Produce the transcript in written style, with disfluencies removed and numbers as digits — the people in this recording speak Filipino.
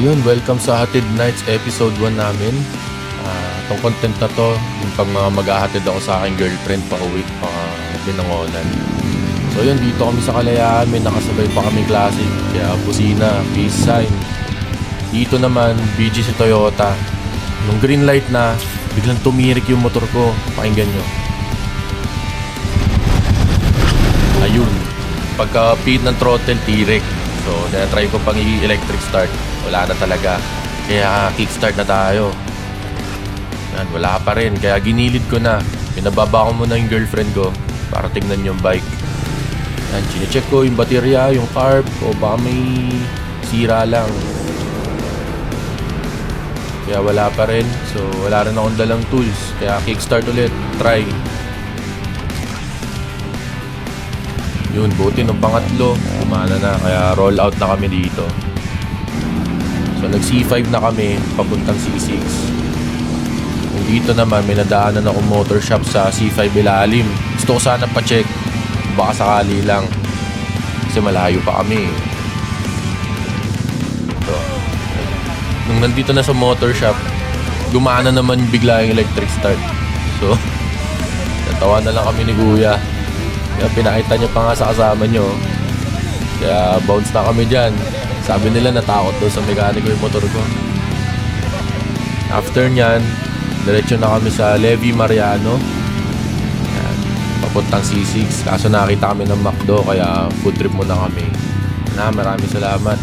yun, welcome sa Hatid Nights episode 1 namin. Itong content na to, yung pag mga maghahatid ako sa aking girlfriend pa uwi, binangonan. So yun, dito kami sa Kalayaan, may nakasabay pa kaming klase. Kaya busina, peace sign. Dito naman, BG si Toyota. Nung green light na, biglang tumirik yung motor ko. Pakinggan nyo. Ayun, pagka-feed ng throttle, tirik. So, try ko pang i-electric start. Wala na talaga. Kaya kickstart na tayo. Yan, wala pa rin. Kaya ginilid ko na. Pinababa ko muna yung girlfriend ko para tignan yung bike. Yan, chinecheck ko yung baterya, yung carb, o baka may sira lang. Kaya wala pa rin. So, wala rin akong dalang tools. Kaya kickstart ulit. Try. Yun, buti nung pangatlo, kumana na, kaya roll out na kami dito. So nag C5 na kami, papuntang C6. Kung dito naman, may nadaanan akong motor shop sa C5 ilalim. Gusto ko sana pa-check, baka sakali lang. Kasi malayo pa kami. So, nung nandito na sa motor shop, gumana naman bigla yung electric start. So, natawa na lang kami ni Kuya. Kaya pinakita niya pa nga sa kasama niyo. Kaya bounce na kami dyan. Sabi nila natakot daw sa mekaniko yung motor ko. After nyan, diretso na kami sa Levi Mariano. Ayan, papuntang C6. Kaso nakita kami ng McDo, kaya food trip muna kami. Maraming salamat.